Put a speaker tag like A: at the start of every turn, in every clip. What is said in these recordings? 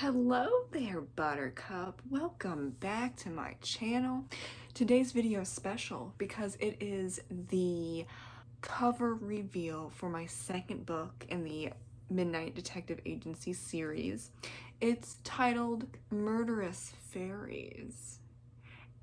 A: Hello there, Buttercup. Welcome back to my channel. Today's video is special because it is the cover reveal for my second book in the Midnight Detective Agency series. It's titled Murderous Faeries.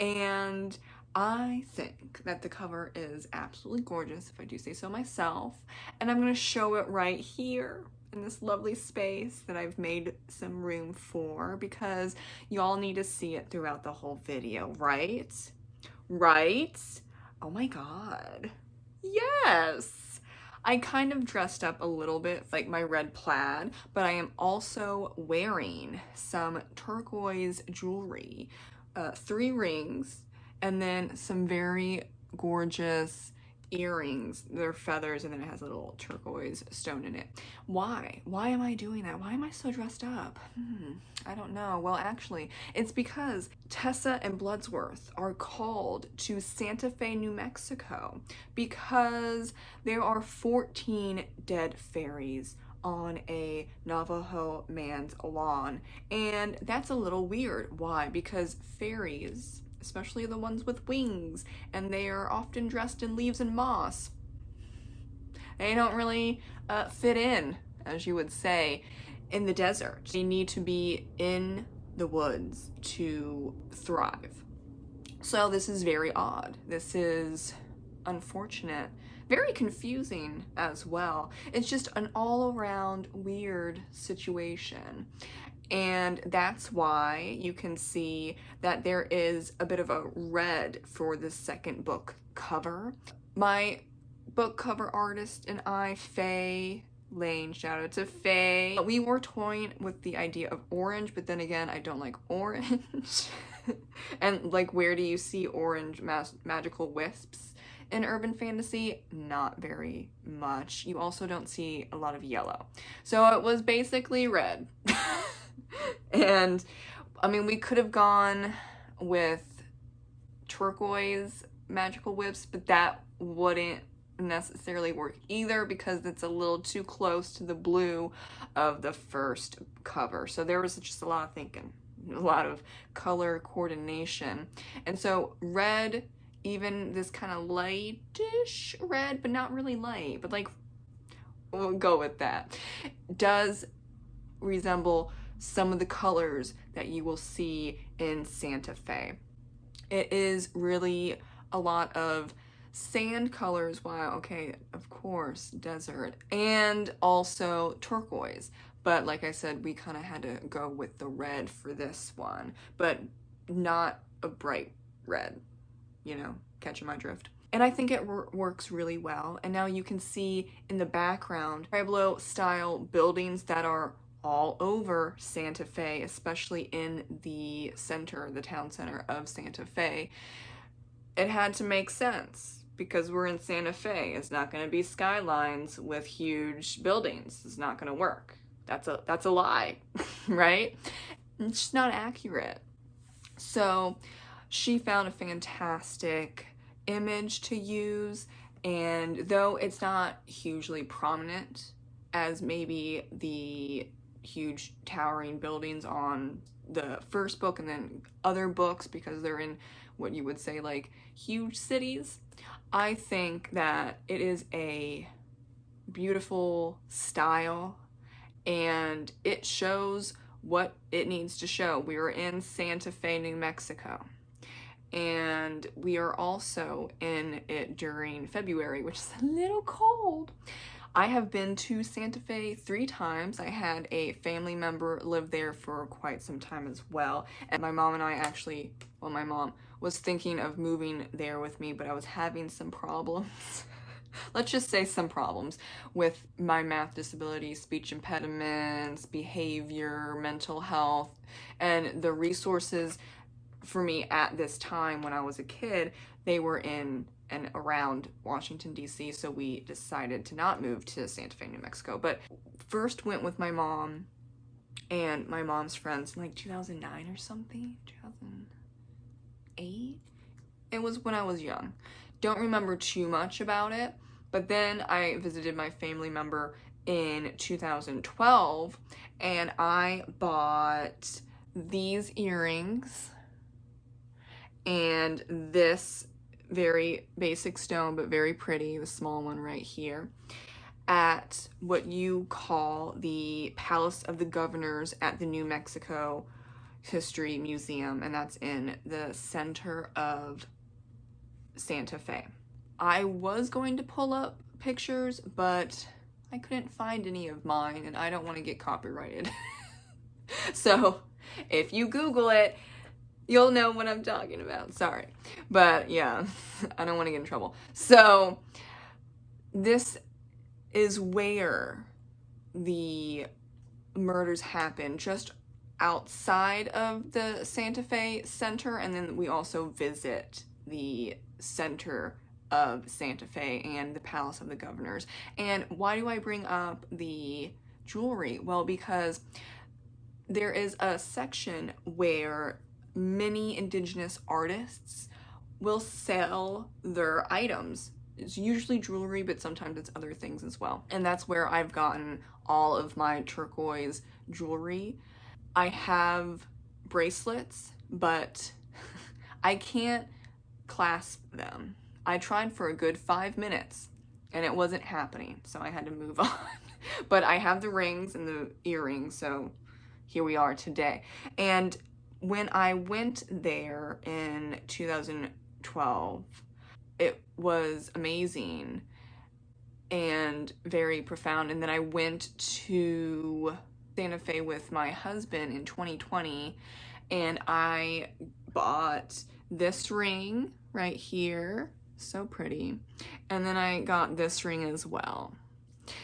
A: And I think that the cover is absolutely gorgeous, if I do say so myself. And I'm going to show it right here in this lovely space that I've made some room for because y'all need to see it throughout the whole video, right? Right? Oh my god. Yes! I kind of dressed up a little bit like my red plaid, but I am also wearing some turquoise jewelry, 3 rings, and then some very gorgeous earrings. They're feathers, and then it has a little turquoise stone in it. Why? Why am I doing that? Why am I so dressed up? I don't know. Well, actually, it's because Tessa and Bloodsworth are called to Santa Fe, New Mexico, because there are 14 dead fairies on a Navajo man's lawn. And that's a little weird. Why? Because fairies, especially the ones with wings, and they are often dressed in leaves and moss, they don't really fit in, as you would say, in the desert. They need to be in the woods to thrive. So this is very odd. This is unfortunate, very confusing as well. It's just an all-around weird situation. And that's why you can see that there is a bit of a red for the second book cover. My book cover artist and I, Faye Lane, shout out to Faye, we were toying with the idea of orange, but then again, I don't like orange. And like, where do you see orange magical wisps in urban fantasy? Not very much. You also don't see a lot of yellow. So it was basically red. And I mean, we could have gone with turquoise magical whips, but that wouldn't necessarily work either because it's a little too close to the blue of the first cover. So there was just a lot of thinking, a lot of color coordination. And so red, even this kind of lightish red, but not really light, but like, we'll go with that, does resemble some of the colors that you will see in Santa Fe. It is really a lot of sand colors. Wow, okay, of course, desert, and also turquoise. But like I said, we kind of had to go with the red for this one, but not a bright red, you know, catching my drift. And I think it works really well. And now you can see in the background Pueblo style buildings that are all over Santa Fe, especially in the center, the town center of Santa Fe. It had to make sense because we're in Santa Fe. It's not going to be skylines with huge buildings. It's not going to work. That's a lie, right? It's just not accurate. So she found a fantastic image to use, and though it's not hugely prominent as maybe the huge towering buildings on the first book and then other books because they're in what you would say like huge cities, I think that it is a beautiful style and it shows what it needs to show. We are in Santa Fe, New Mexico, and we are also in it during February, which is a little cold. I have been to Santa Fe 3 times. I had a family member live there for quite some time as well. And my mom and I actually, well, my mom was thinking of moving there with me, but I was having some problems. Let's just say some problems with my math disability, speech impediments, behavior, mental health, and the resources for me at this time when I was a kid, they were in and around Washington, D.C., so we decided to not move to Santa Fe, New Mexico. But first went with my mom and my mom's friends in like 2009 or something, 2008? It was when I was young. Don't remember too much about it, but then I visited my family member in 2012, and I bought these earrings and this very basic stone, but very pretty, the small one right here, at what you call the Palace of the Governors at the New Mexico History Museum, and that's in the center of Santa Fe. I was going to pull up pictures, but I couldn't find any of mine, and I don't want to get copyrighted. So if you Google it, you'll know what I'm talking about. Sorry. But yeah, I don't want to get in trouble. So this is where the murders happened, just outside of the Santa Fe Center, and then we also visit the center of Santa Fe and the Palace of the Governors. And why do I bring up the jewelry? Well, because there is a section where many indigenous artists will sell their items. It's usually jewelry, but sometimes it's other things as well. And that's where I've gotten all of my turquoise jewelry. I have bracelets, but I can't clasp them. I tried for a good 5 minutes and it wasn't happening, so I had to move on. But I have the rings and the earrings, so here we are today. And when I went there in 2012, it was amazing and very profound. And then I went to Santa Fe with my husband in 2020, and I bought this ring right here, so pretty, and then I got this ring as well.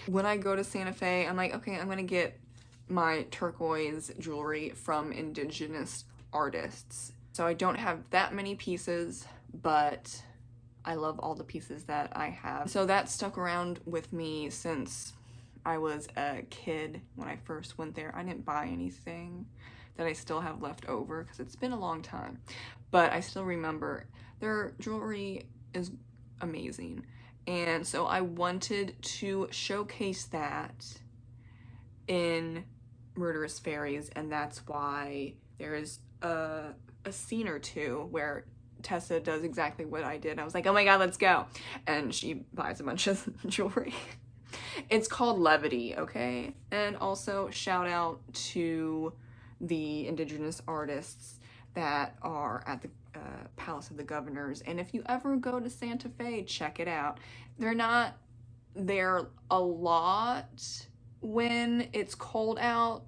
A: When I go to Santa Fe, I'm like, okay, I'm gonna get my turquoise jewelry from indigenous artists. So I don't have that many pieces, but I love all the pieces that I have. So that stuck around with me since I was a kid. When I first went there, I didn't buy anything that I still have left over because it's been a long time, but I still remember their jewelry is amazing. And so I wanted to showcase that in Murderous Faeries, and that's why there's a scene or two where Tessa does exactly what I did. I was like, oh my god, let's go. And she buys a bunch of jewelry. It's called Levity, okay? And also shout out to the indigenous artists that are at the Palace of the Governors. And if you ever go to Santa Fe, check it out. They're not there a lot when it's cold out.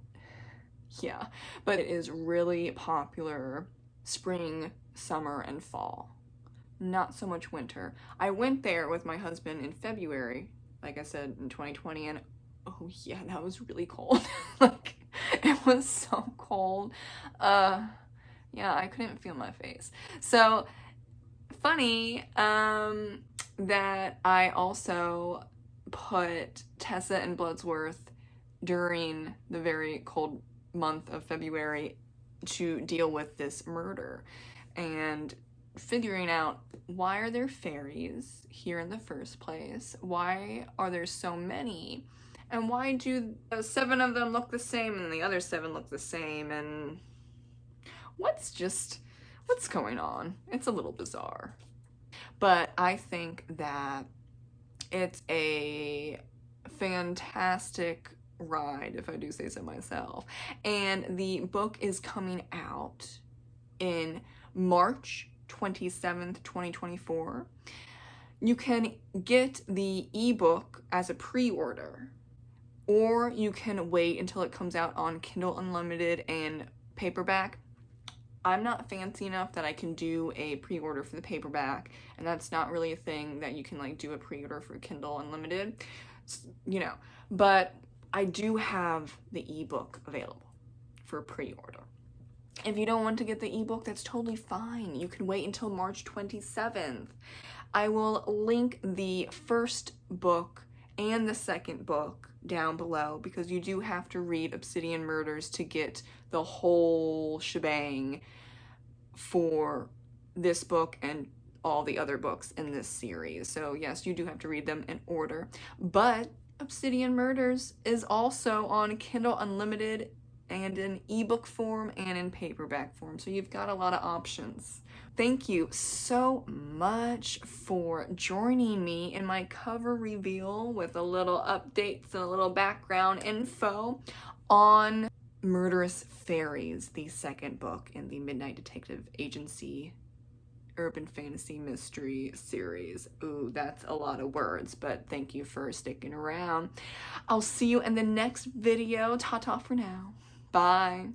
A: Yeah, but it is really popular spring, summer, and fall. Not so much winter. I went there with my husband in February, like I said, in 2020, and oh yeah, that was really cold. Like, it was so cold. Yeah, I couldn't feel my face. So funny that I also put Tessa and Bloodsworth during the very cold month of February to deal with this murder and figuring out, why are there fairies here in the first place? Why are there so many? And why do 7 of them look the same and the other 7 look the same? And what's going on? It's a little bizarre. But I think that it's a fantastic ride, if I do say so myself. And the book is coming out in March 27th, 2024. You can get the ebook as a pre-order, or you can wait until it comes out on Kindle Unlimited and paperback. I'm not fancy enough that I can do a pre-order for the paperback, and that's not really a thing that you can like do a pre-order for Kindle Unlimited, you know, but I do have the ebook available for pre-order. If you don't want to get the ebook, that's totally fine. You can wait until March 27th. I will link the first book and the second book down below, because you do have to read Obsidian Murders to get the whole shebang for this book and all the other books in this series. So yes, you do have to read them in order, but Obsidian Murders is also on Kindle Unlimited and in ebook form and in paperback form, so you've got a lot of options. Thank you so much for joining me in my cover reveal with a little updates and a little background info on Murderous Faeries, the second book in the Midnight Detective Agency urban fantasy mystery series. Ooh, that's a lot of words, but thank you for sticking around. I'll see you in the next video. Ta-ta for now. Bye.